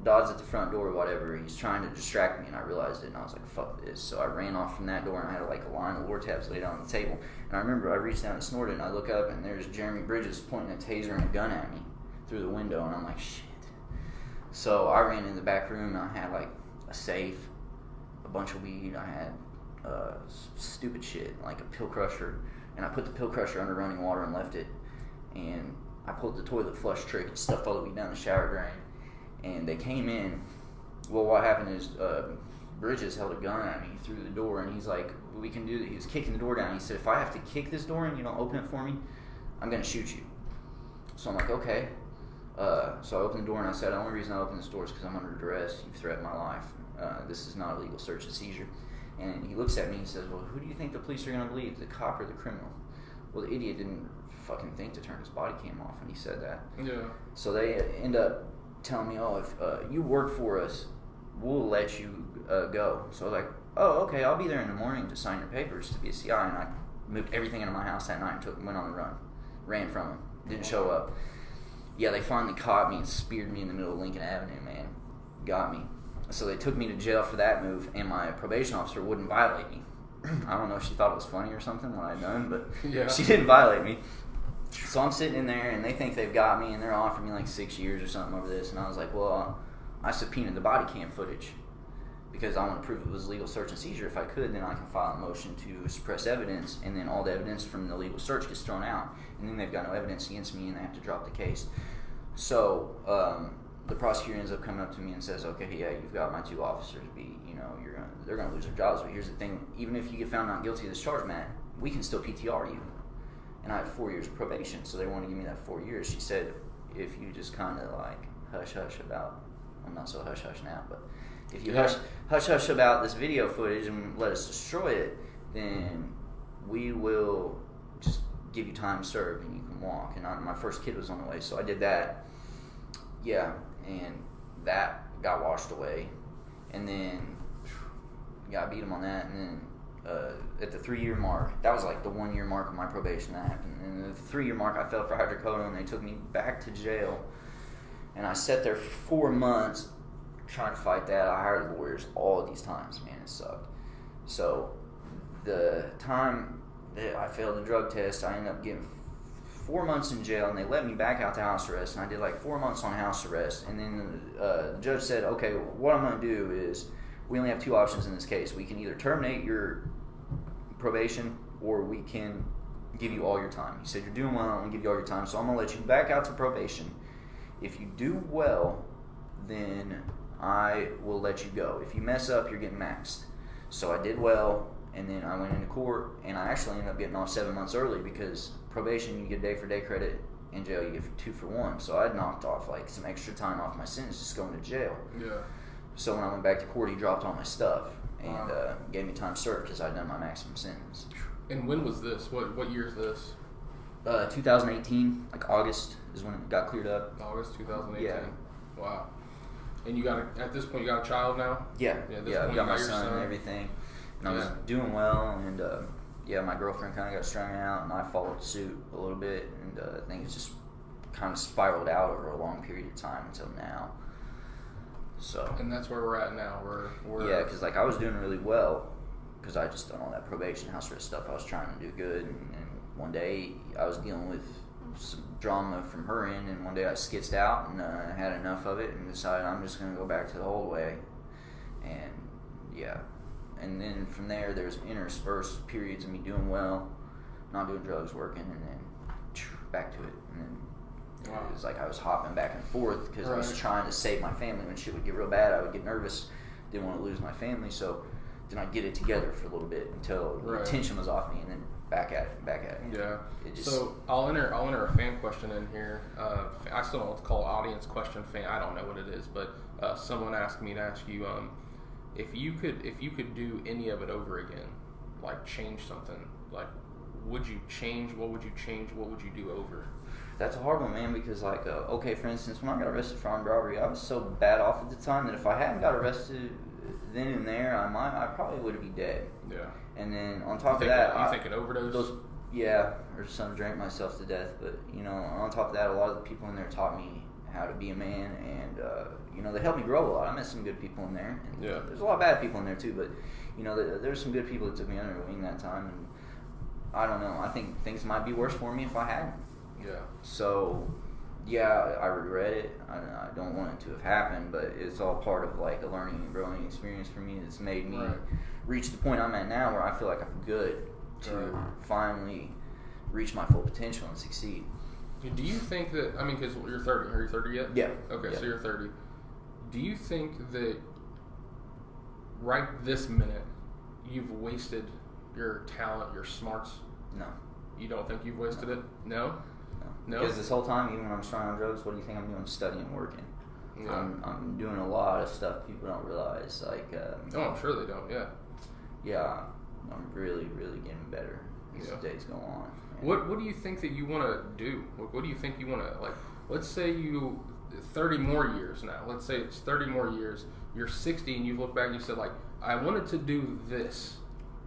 Dodd's at the front door or whatever. He's trying to distract me, and I realized it, and I was like, fuck this. So I ran off from that door, and I had like a line of Lortabs laid on the table. And I remember I reached down and snorted, and I look up, and there's Jeremy Bridges pointing a taser and a gun at me through the window, and I'm like, shit. So I ran in the back room, and I had like a safe bunch of weed. I had stupid shit like a pill crusher, and I put the pill crusher under running water and left it. And I pulled the toilet flush trick and stuffed all the weed down the shower drain. And they came in. Well, what happened is Bridges held a gun at me through the door, and he's like, "We can do that." He was kicking the door down. He said, "If I have to kick this door and you don't open it for me, I'm gonna shoot you." So I'm like, "Okay." So I opened the door and I said, "The only reason I opened this door is because I'm under duress. You've threatened my life. This is not a legal search and seizure." And he looks at me and says, "Well, who do you think the police are gonna believe, the cop or the criminal?" Well, the idiot didn't fucking think to turn his body cam off when he said that. Yeah. So they end up telling me, "Oh, if you work for us, we'll let you go." So I was like, "Oh, okay, I'll be there in the morning to sign your papers to be a CI." And I moved everything into my house that night and went on the run. Ran from him. Didn't show up. Yeah, they finally caught me and speared me in the middle of Lincoln Avenue, man. Got me. So they took me to jail for that move, and my probation officer wouldn't violate me. I don't know if she thought it was funny or something, what I'd done, but Yeah. she didn't violate me. So I'm sitting in there, and they think they've got me, and they're offering me like 6 years or something over this. And I was like, well, I subpoenaed the body cam footage because I want to prove it was legal search and seizure. If I could, then I can file a motion to suppress evidence, and then all the evidence from the legal search gets thrown out, and then they've got no evidence against me, and they have to drop the case. So the prosecutor ends up coming up to me and says, "Okay, yeah, you've got my 2 officers. They're gonna lose their jobs. But here's the thing: even if you get found not guilty of this charge, Matt, we can still PTR you." And I had 4 years of probation, so they wanted to give me that 4 years. She said, "If you just kind of like hush hush about, I'm not so hush hush now, but if you hush hush about this video footage and let us destroy it, then we will just give you time served and you can walk." And my first kid was on the way, so I did that. Yeah, and that got washed away, and then got beat him on that, and then at the 3-year mark, that was like the 1-year mark of my probation that happened, and at the 3-year mark I fell for hydrocodone, and they took me back to jail, and I sat there for 4 months trying to fight that. I hired lawyers all of these times, man, it sucked. So the time that I failed the drug test, I ended up getting 4 months in jail, and they let me back out to house arrest, and I did like 4 months on house arrest, and then the judge said, "Okay, what I'm going to do is we only have 2 options in this case. We can either terminate your probation or we can give you all your time." He said, "You're doing well, I'm going to give you all your time, so I'm going to let you back out to probation. If you do well, then I will let you go. If you mess up, you're getting maxed." So I did well, and then I went into court, and I actually ended up getting off 7 months early because probation, you get day for day credit. In jail, you get 2 for 1. So I knocked off like some extra time off my sentence just going to jail. Yeah. So when I went back to court, he dropped all my stuff and gave me time served because I'd done my maximum sentence. And when was this? What year is this? 2018, like August is when it got cleared up. August 2018. Yeah. Wow. And you got at this point you got a child now? Yeah. Yeah. I got my son and everything, and I was doing well, and my girlfriend kind of got strung out, and I followed suit a little bit, and things just kind of spiraled out over a long period of time until now. So. And that's where we're at now. We're Yeah, because like I was doing really well because I just done all that probation house arrest stuff. I was trying to do good, and one day I was dealing with some drama from her end, and one day I skitzed out and had enough of it and decided I'm just going to go back to the old way. And yeah, and then from there's interspersed periods of me doing well, not doing drugs, working, and then back to it. And then it was like I was hopping back and forth because I was trying to save my family. When shit would get real bad, I would get nervous, didn't want to lose my family, so then I'd get it together for a little bit until the tension was off me, and then back at it. Yeah. It just, so I'll enter a fan question in here. I still don't know what to call audience question. Fan, I don't know what it is, but someone asked me to ask you if you could do any of it over again, like change something, like would you change? What would you change? What would you do over? That's a hard one, man, because like okay, for instance, when I got arrested for armed robbery, I was so bad off at the time that if I hadn't got arrested then and there, I probably would be dead. Yeah. And then on top of that, you think an overdose? Or some drank myself to death. But on top of that, a lot of the people in there taught me how to be a man, and they helped me grow a lot. I met some good people in there. And there's a lot of bad people in there too, but there's some good people that took me under their wing that time. And I don't know. I think things might be worse for me if I hadn't. Yeah. So Yeah, I regret it. I don't want it to have happened, but it's all part of like a learning and growing experience for me. It's made me reach the point I'm at now where I feel like I'm good to finally reach my full potential and succeed. Do you think that, I mean, because you're 30, are you 30 yet? Yeah. Okay, yeah. So you're 30. Do you think that right this minute you've wasted your talent, your smarts? No. You don't think you've wasted it? No? No? Because this whole time, even when I'm strong on drugs, what do you think I'm doing? Studying and working. Yeah. I'm doing a lot of stuff people don't realize. Like, I'm sure they don't. Yeah. Yeah, I'm really, really getting better as the days go on. And What do you think that you want to do? What do you think you want to, like, let's say you, 30 more years now, let's say it's 30 more years, you're 60 and you look back and you said, like, I wanted to do this.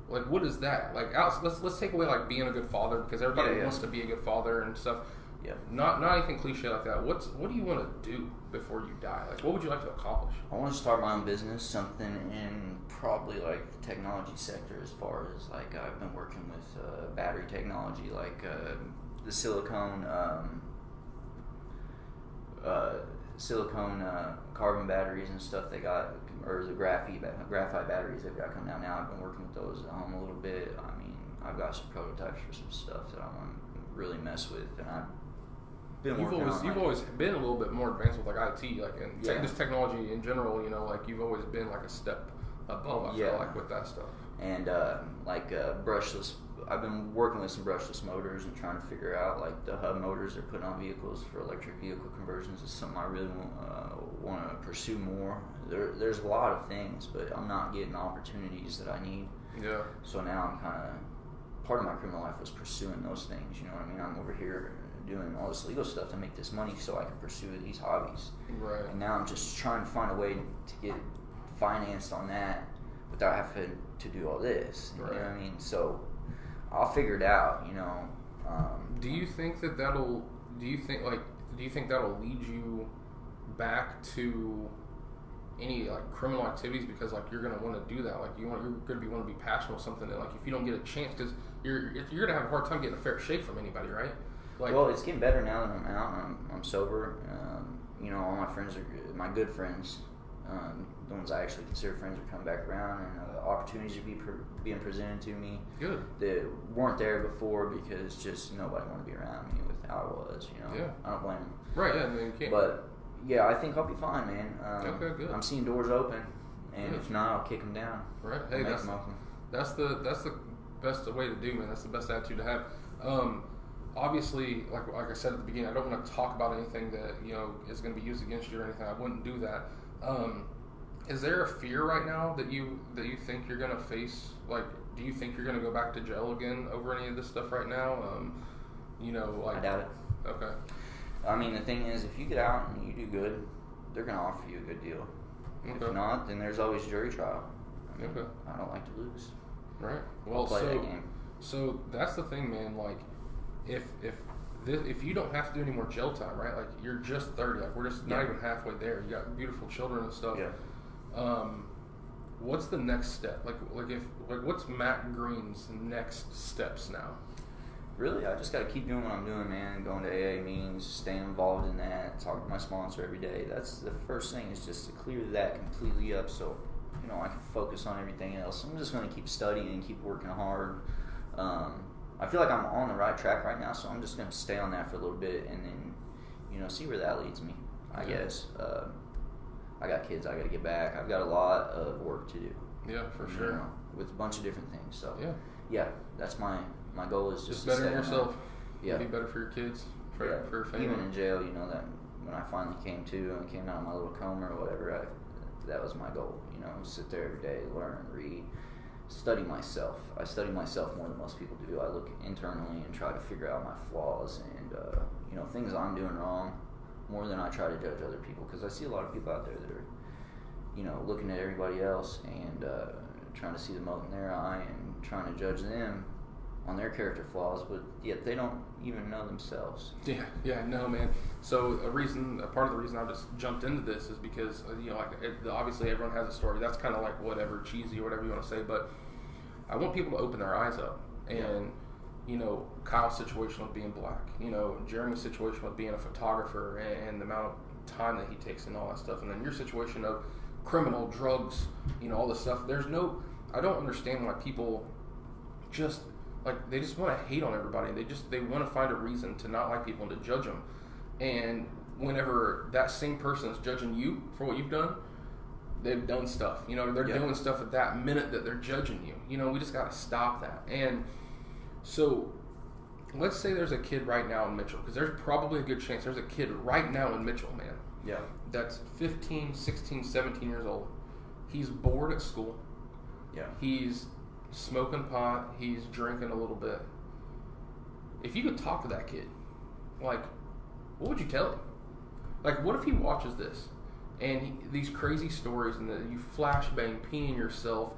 Like, what is that? Like, Alex, let's take away, like, being a good father, because everybody wants to be a good father and stuff. Yeah. Not anything cliche like that. What do you want to do before you die? Like, what would you like to accomplish? I want to start my own business, something in probably like the technology sector. As far as like I've been working with battery technology, like the silicone carbon batteries and stuff they got, or the graphite batteries they've got coming out now. I've been working with those at home a little bit. I mean, I've got some prototypes for some stuff that I want to really mess with, and I've been You've always been a little bit more advanced with like IT, like, and just technology in general. You know, like you've always been like a step above. I feel like with that stuff. And brushless. I've been working with some brushless motors and trying to figure out like the hub motors they're putting on vehicles for electric vehicle conversions is something I really want to pursue more. There's a lot of things, but I'm not getting opportunities that I need. Yeah. So now I'm kind of, part of my criminal life was pursuing those things. You know what I mean? I'm over here doing all this legal stuff to make this money so I can pursue these hobbies. Right. And now I'm just trying to find a way to get financed on that without having to do all this. You know what I mean? So I'll figure it out, you know. Do you think that'll lead you back to any like criminal activities, because like you're gonna want to do that, like you're gonna want to be passionate with something that, like, if you don't get a chance, because you're gonna have a hard time getting a fair shake from anybody, right? Like, well, it's getting better now that I'm out and I'm sober. You know, all my friends are my good friends. The ones I actually consider friends are coming back around, and opportunities are being presented to me. Good. That weren't there before because just nobody wanted to be around me with how I was. You know. Yeah. I don't blame them. Right. Yeah. You can't. But yeah, I think I'll be fine, man. Okay. Good. I'm seeing doors open, and if not, I'll kick them down. Right. Hey, that's the best way to do, man. That's the best attitude to have. Obviously, like I said at the beginning, I don't want to talk about anything that, you know, is going to be used against you or anything. I wouldn't do that. Is there a fear right now that you think you're going to face? Like, do you think you're going to go back to jail again over any of this stuff right now? You know, like, I doubt it. Okay. I mean, the thing is, if you get out and you do good, they're going to offer you a good deal. Okay. If not, then there's always jury trial. I mean, Okay. I don't like to lose. Right. Well, I'll play that game. So that's the thing, man. Like, if you don't have to do any more jail time, right? Like, you're just 30. Like, we're just not even halfway there. You got beautiful children and stuff. Yeah. What's the next step? What's Matt Green's next steps now? Really, I just got to keep doing what I'm doing, man. Going to AA meetings, staying involved in that, talking to my sponsor every day. That's the first thing, is just to clear that completely up so, you know, I can focus on everything else. I'm just going to keep studying and keep working hard. I feel like I'm on the right track right now, so I'm just going to stay on that for a little bit and then, you know, see where that leads me, I guess. I got kids I got to get back. I've got a lot of work to do. Yeah, for sure. You know, with a bunch of different things. So, yeah, that's my goal, is just better to stay yourself. Yeah. Be better for your kids, for your family. Even in jail, you know, that when I finally came to and came out of my little coma or whatever, that was my goal. You know, sit there every day, learn, read, study myself. I study myself more than most people do. I look internally and try to figure out my flaws and, you know, things I'm doing wrong more than I try to judge other people, because I see a lot of people out there that are, you know, looking at everybody else and trying to see the mote in their eye and trying to judge them on their character flaws, but yet they don't even know themselves. Yeah, no, man. So a part of the reason I just jumped into this is because, you know, like, obviously everyone has a story. That's kind of like whatever, cheesy or whatever you want to say, but I want people to open their eyes up. And you know, Kyle's situation with being black, you know, Jeremy's situation with being a photographer and the amount of time that he takes and all that stuff, and then your situation of criminal, drugs, you know, all this stuff. I don't understand why people just, like, they just want to hate on everybody. They want to find a reason to not like people and to judge them. And whenever that same person is judging you for what you've done, they've done stuff. You know, they're doing stuff at that minute that they're judging you. You know, we just got to stop that. And so let's say there's a kid right now in Mitchell, because there's probably a good chance there's a kid right now in Mitchell, man. Yeah. That's 15, 16, 17 years old. He's bored at school. Yeah. He's smoking pot. He's drinking a little bit. If you could talk to that kid, like, what would you tell him? Like, what if he watches this and these crazy stories and you flashbang, peeing yourself,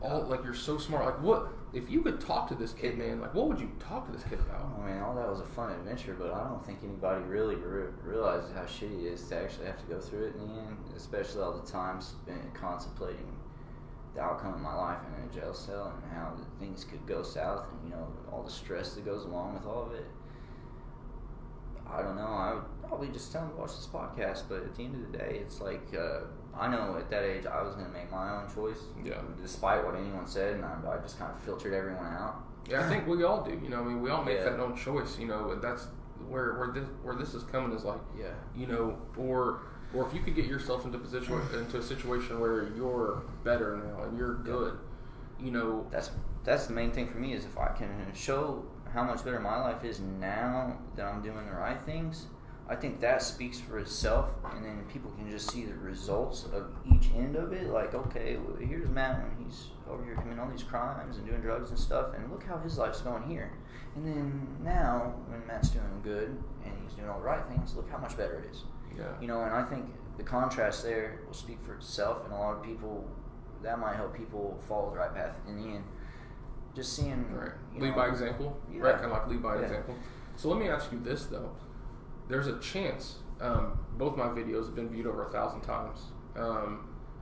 all like you're so smart. Like, what if you could talk to this kid, man? Like, what would you talk to this kid about? I mean, all that was a fun adventure, but I don't think anybody really realizes how shitty it is to actually have to go through it in the end, especially all the time spent contemplating the outcome of my life in a jail cell and how things could go south, and, you know, all the stress that goes along with all of it. I don't know. I would probably just tell them to watch this podcast, but at the end of the day, it's like, I know at that age I was going to make my own choice, despite what anyone said, and I just kind of filtered everyone out. Yeah, I think we all do. You know, I mean, we all make that own choice. You know, and that's where this is coming is like, you know, or if you could get yourself into a situation where you're better now and you're good, you know, that's the main thing for me is if I can show how much better my life is now that I'm doing the right things, I think that speaks for itself, and then people can just see the results of each end of it. Like, okay, well, here's Matt when he's over here committing all these crimes and doing drugs and stuff, and look how his life's going here. And then now, when Matt's doing good and he's doing all the right things, look how much better it is. Yeah. You know, and I think the contrast there will speak for itself, and a lot of people, that might help people follow the right path in the end. Just seeing, lead by example, right? Kind of like lead by example. So let me ask you this though: there's a chance. Both my videos have been viewed over 1,000 times.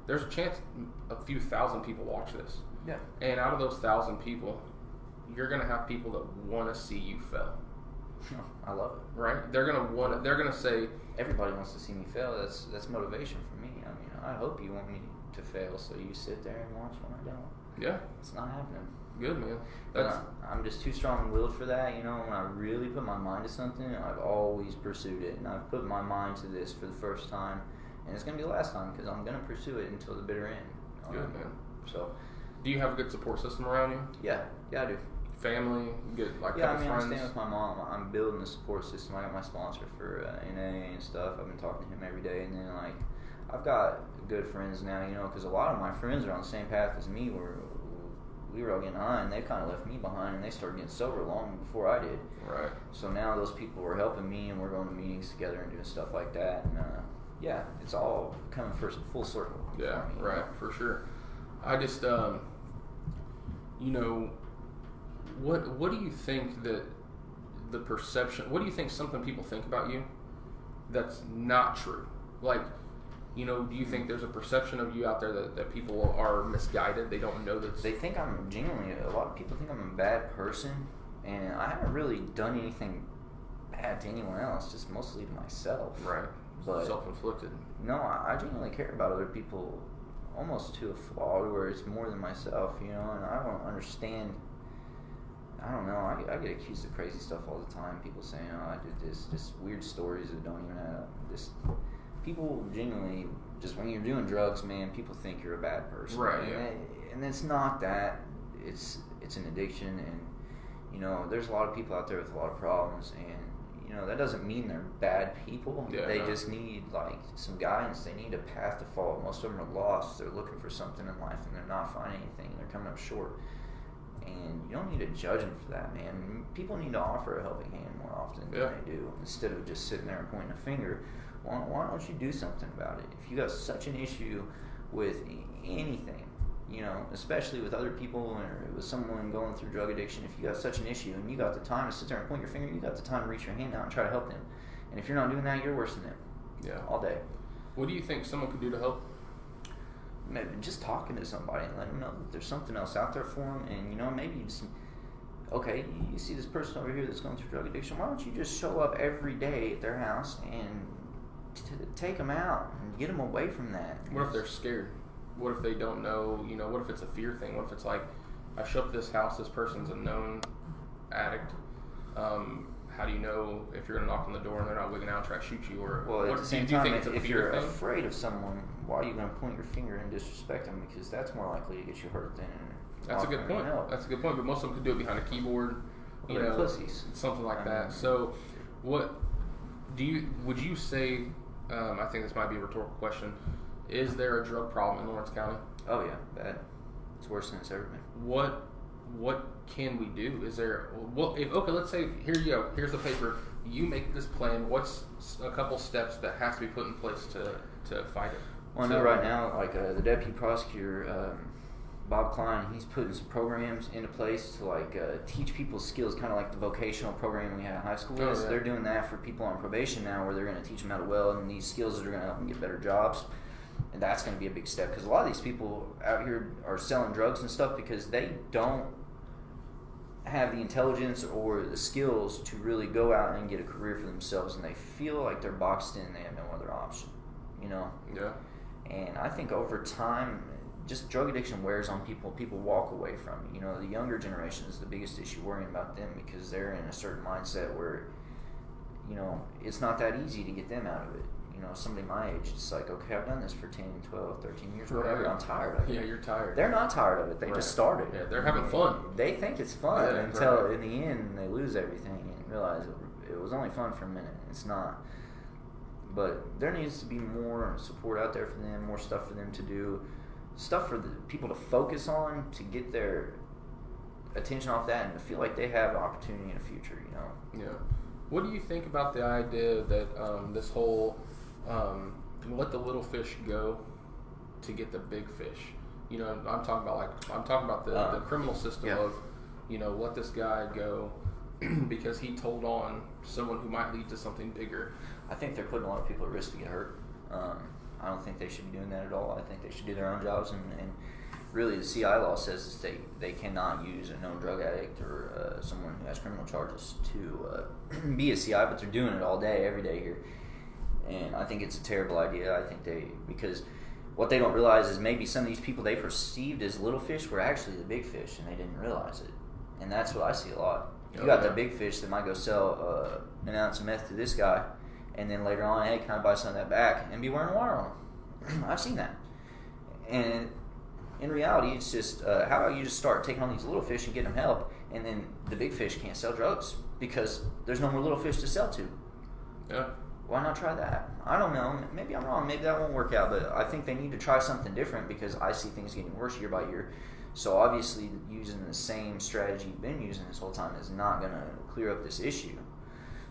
There's a chance a few thousand people watch this. Yeah. And out of those 1,000 people, you're gonna have people that want to see you fail. I love it. Right? They're gonna say, everybody wants to see me fail. That's motivation for me. I mean, I hope you want me to fail, so you sit there and watch when I don't. Yeah. It's not happening. Good, man. I'm just too strong-willed for that. You know, when I really put my mind to something, I've always pursued it, and I've put my mind to this for the first time, and it's gonna be the last time because I'm gonna pursue it until the bitter end. Good, man. So, do you have a good support system around you? Yeah, I do. Family, good, like friends. I'm staying with my mom. I'm building the support system. I got my sponsor for NA and stuff. I've been talking to him every day, and then like I've got good friends now. You know, because a lot of my friends are on the same path as me. We were all getting high, and they kind of left me behind, and they started getting sober long before I did. Right. So now those people were helping me, and we're going to meetings together and doing stuff like that. And it's all coming full circle. Yeah, for me, right, for sure. I just, you know, what do you think that the perception? What do you think something people think about you that's not true? Like, you know, do you think there's a perception of you out there that people are misguided? They don't know that. They think I'm genuinely, a lot of people think I'm a bad person, and I haven't really done anything bad to anyone else, just mostly to myself. Right. But self-inflicted. No, I genuinely care about other people almost to a fault where it's more than myself, you know, and I don't understand. I don't know. I get accused of crazy stuff all the time. People saying, "Oh, I did this," just weird stories that don't even add up. People genuinely, just when you're doing drugs, man, people think you're a bad person. Right. And it's not that. It's an addiction, and you know, there's a lot of people out there with a lot of problems, and you know that doesn't mean they're bad people. Yeah, they just need like some guidance. They need a path to follow. Most of them are lost. They're looking for something in life, and they're not finding anything. They're coming up short. And you don't need to judge them for that, man. People need to offer a helping hand more often than they do, instead of just sitting there and pointing a finger. Why don't you do something about it? If you got such an issue with anything, you know, especially with other people or with someone going through drug addiction, if you got such an issue and you got the time to sit there and point your finger, you got the time to reach your hand out and try to help them. And if you're not doing that, you're worse than them. Yeah. All day. What do you think someone could do to help? Maybe just talking to somebody and letting them know that there's something else out there for them, and you know, maybe just okay, you see this person over here that's going through drug addiction. Why don't you just show up every day at their house and take them out and get them away from that? What if they're scared? What if they don't know? What if it's a fear thing? What if it's like, I show up to this house, this person's a known addict. How do you know if you're going to knock on the door and they're not wigging out and try to shoot you? Or well, at the same do you time, think it's a if fear you're thing? afraid of someone, why are you going to point your finger and disrespect them? Because that's more likely to get you hurt than That's a good point. help. That's a good point. But most of them could do it behind a keyboard, They're pussies. something like that. So, would you say? I think this might be a rhetorical question. Is there a drug problem in Lawrence County? Oh yeah, bad. It's worse than it's ever been. What can we do? Is there okay? Let's say here you go. Here's the paper. You make this plan. What's a couple steps that has to be put in place to fight it? Well, I know right now, like the deputy prosecutor, Bob Klein, he's putting some programs into place to teach people skills, kind of like the vocational program we had in high school. Oh, So yeah. they're doing that for people on probation now, where they're going to teach them how to weld and these skills that are going to help them get better jobs. And that's going to be a big step, because a lot of these people out here are selling drugs and stuff because they don't have the intelligence or the skills to really go out and get a career for themselves, and they feel like they're boxed in and they have no other option, Yeah. And I think over time, just drug addiction wears on people. People walk away from it. The younger generation is the biggest issue, worrying about them, because they're in a certain mindset where, it's not that easy to get them out of it. Somebody my age, it's like, okay, I've done this for 10, 12, 13 years, whatever. Right. I'm tired of it. Yeah, you're tired. They're not tired of it. They Right. just started. Yeah, they're having fun. They think it's fun Yeah, until right. in the end they lose everything and realize it was only fun for a minute. It's not. But there needs to be more support out there for them, more stuff for them to do, stuff for the people to focus on to get their attention off that and to feel like they have opportunity in the future. Yeah. What do you think about the idea that this whole let the little fish go to get the big fish? I'm talking about the criminal system yeah. of, let this guy go because he told on someone who might lead to something bigger. I think they're putting a lot of people at risk to get hurt. I don't think they should be doing that at all. I think they should do their own jobs, and really the CI law says that they cannot use a known drug addict or someone who has criminal charges to be a CI, but they're doing it all day, every day here. And I think it's a terrible idea. I think because what they don't realize is maybe some of these people they perceived as little fish were actually the big fish, and they didn't realize it. And that's what I see a lot. You got the big fish that might go sell an ounce of meth to this guy, and then later on, hey, can I buy some of that back, and be wearing a wire on them. I've seen that. And in reality, it's just, how about you just start taking on these little fish and getting them help, and then the big fish can't sell drugs because there's no more little fish to sell to. Yeah. Why not try that? I don't know. Maybe I'm wrong. Maybe that won't work out, but I think they need to try something different, because I see things getting worse year by year. So obviously using the same strategy you've been using this whole time is not going to clear up this issue.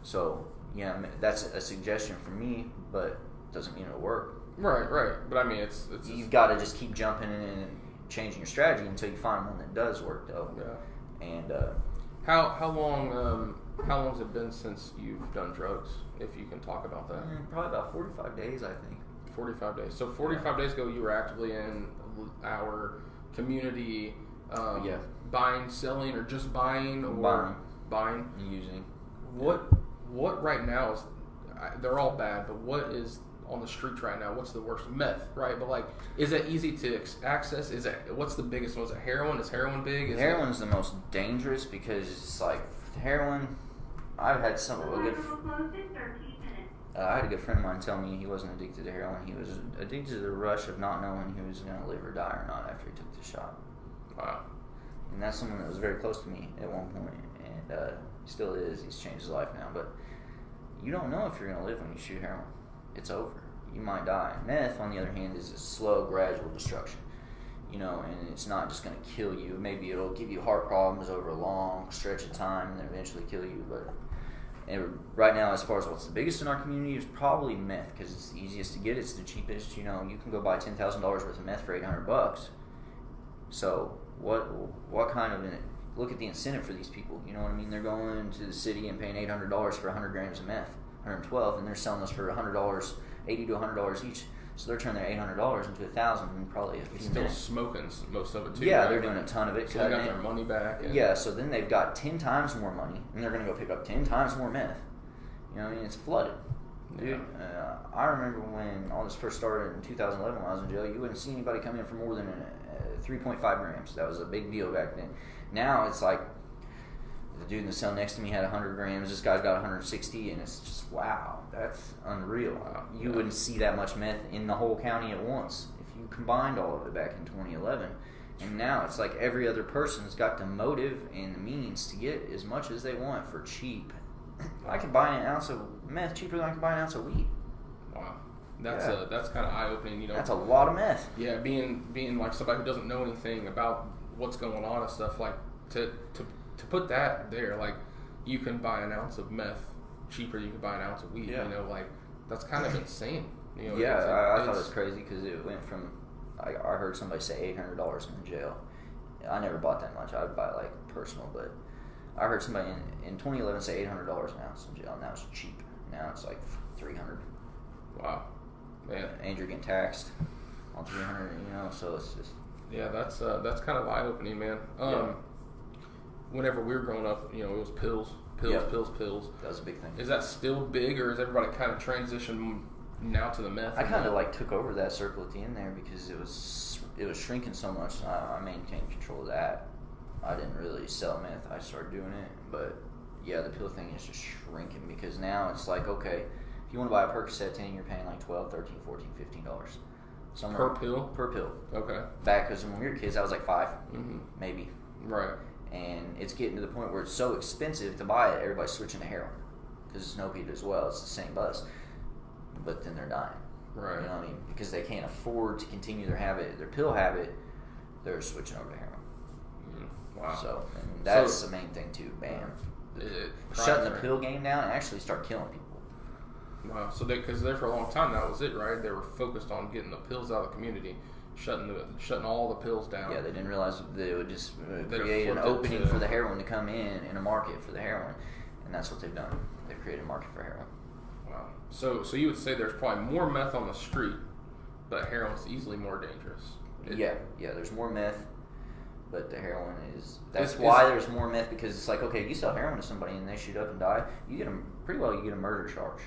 So, yeah, that's a suggestion from me, but doesn't mean it'll work. Right. But I mean, it's You've got to just keep jumping in and changing your strategy until you find one that does work, though. Yeah. And how long has it been since you've done drugs, if you can talk about that? Probably about 45 days, I think. 45 days. So 45 days ago, you were actively in our community, buying, selling, or just buying, or buying and using. What right now is? They're all bad, but what is on the streets right now? What's the worst? Meth, right? But is it easy to access? What's the biggest one? Is it heroin? Is heroin big? Heroin's the most dangerous, because it's like heroin. I've had I had a good friend of mine tell me he wasn't addicted to heroin. He was addicted to the rush of not knowing he was going to live or die or not after he took the shot. Wow. And that's someone that was very close to me at one point, and still is. He's changed his life now, but you don't know if you're going to live when you shoot heroin. It's over. You might die. Meth, on the other hand, is a slow, gradual destruction. And it's not just going to kill you. Maybe it'll give you heart problems over a long stretch of time and then eventually kill you. But right now, as far as what's the biggest in our community, is probably meth, because it's the easiest to get. It's the cheapest. You can go buy $10,000 worth of meth for $800. So what kind of look at the incentive for these people? You know what I mean? They're going to the city and paying $800 for 100 grams of meth, 112, and they're selling us for $100, $80 to $100 each. So they're turning their $800 into $1,000 in probably a few Still minutes. smoking most of it too. Yeah, right? they're doing a ton of it. So they got their money back. Yeah, so then they've got 10 times more money, and they're going to go pick up 10 times more meth. You know what I mean? It's flooded. Dude, I remember when all this first started in 2011 when I was in jail, you wouldn't see anybody come in for more than 3.5 grams. That was a big deal back then. Now it's like the dude in the cell next to me had 100 grams. This guy's got 160, and it's just, wow, that's unreal. You wouldn't see that much meth in the whole county at once if you combined all of it back in 2011. And now it's like every other person's got the motive and the means to get as much as they want for cheap. I can buy an ounce of meth cheaper than I can buy an ounce of weed. Wow, that's kind of eye opening. You know, that's a lot of meth. Yeah, being like somebody who doesn't know anything about what's going on and stuff, like to put that there, like you can buy an ounce of meth cheaper than you can buy an ounce of weed. Yeah. You know, like that's kind of insane. You know, yeah, I thought it was crazy because it went from I heard somebody say $800 in the jail. I never bought that much. I would buy like personal, but I heard somebody in 2011 say $800 an ounce in jail, and that was cheap. Now it's like $300. Wow, man. And you're getting taxed on $300. You know, so it's just that's kind of eye opening, man. Whenever we were growing up, you know, it was pills. Yep. Pills. That was a big thing. Is that still big, or is everybody kind of transitioned now to the meth? I kind of like took over that circle at the end there because it was shrinking so much. I maintained control of that. I didn't really sell meth. I started doing it, but yeah, the pill thing is just shrinking because now it's like, okay, if you want to buy a Percocet 10, you're paying like $12, $13, $14, $15. Per pill? Per pill. Okay. Back because when we were kids, that was like $5, maybe. Right. And it's getting to the point where it's so expensive to buy it, everybody's switching to heroin because it's no as well. It's the same buzz, but then they're dying. Right. You know what I mean? Because they can't afford to continue their pill habit, they're switching over to heroin. Wow. So and that's the main thing too. Bam. Shutting the pill game down and actually start killing people. Wow. So because there for a long time that was it, right? They were focused on getting the pills out of the community, shutting all the pills down. Yeah, they didn't realize they would just create an opening for the heroin to come in a market for the heroin, and that's what they've done. They've created a market for heroin. Wow. So you would say there's probably more meth on the street, but heroin's easily more dangerous. Yeah. There's more meth. But the heroin is why there's more meth, because it's like, okay, you sell heroin to somebody and they shoot up and die, you get a murder charge.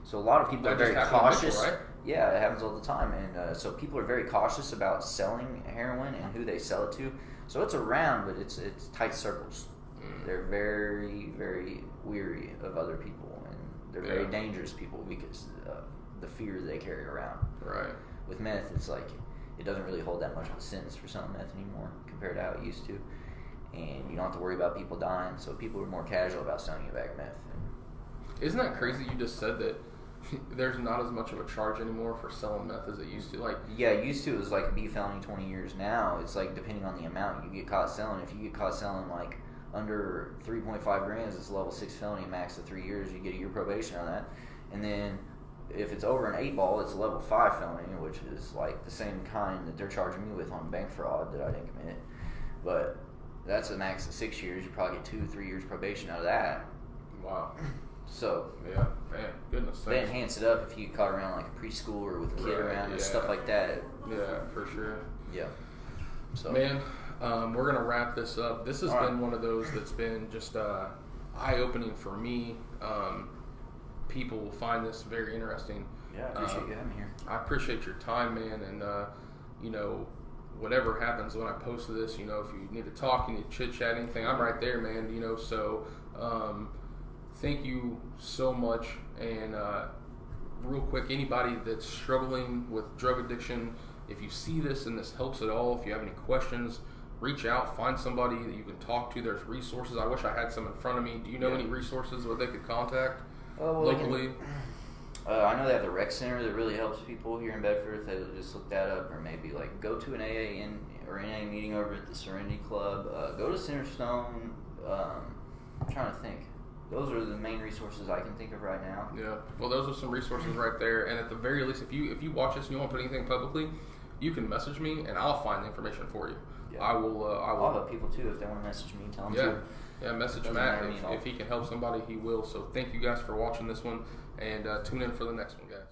So a lot of people are very cautious. Right? Yeah, it happens all the time, and so people are very cautious about selling heroin and who they sell it to. So it's around, but it's tight circles. They're very, very weary of other people, and they're very dangerous people because of the fear they carry around. Right. With meth, it's like it doesn't really hold that much of a sentence for selling meth anymore compared to how it used to, and you don't have to worry about people dying, so people are more casual about selling you back meth. Isn't that crazy? You just said that there's not as much of a charge anymore for selling meth as it used to. Like, yeah, used to it was like a B felony 20 years. Now it's like depending on the amount you get caught selling. If you get caught selling like under 3.5 grams, it's a level 6 felony, max of 3 years. You get a year probation on that, and then if it's over an 8-ball, it's a level 5 felony, which is like the same kind that they're charging me with on bank fraud that I didn't commit. But that's a max of 6 years. You probably get 2-3 years probation out of that. Wow. So yeah, man, goodness. They enhance it up if you get caught around like a preschooler with a kid around and stuff like that. Yeah, for sure. Yeah. So man, we're gonna wrap this up. This has been one of those that's been just eye-opening for me. People will find this very interesting. Yeah, I appreciate you having me here. I appreciate your time, man, and you know, whatever happens when I post this, you know, if you need to talk, you need to chit-chat, anything, I'm right there, man, you know, so thank you so much. And real quick, anybody that's struggling with drug addiction, if you see this and this helps at all, if you have any questions, reach out, find somebody that you can talk to. There's resources. I wish I had some in front of me. Do you know any resources where they could contact locally? I know they have the rec center that really helps people here in Bedford. They just look that up, or maybe like go to an AA or NA meeting over at the Serenity Club. Go to Centerstone. I'm trying to think. Those are the main resources I can think of right now. Yeah. Well, those are some resources right there. And at the very least, if you watch this and you won't put anything publicly, you can message me and I'll find the information for you. Yeah. I'll help people too if they want to message me. Tell them to. Yeah, message Matt. If he can help somebody, he will. So thank you guys for watching this one, and tune in for the next one, guys.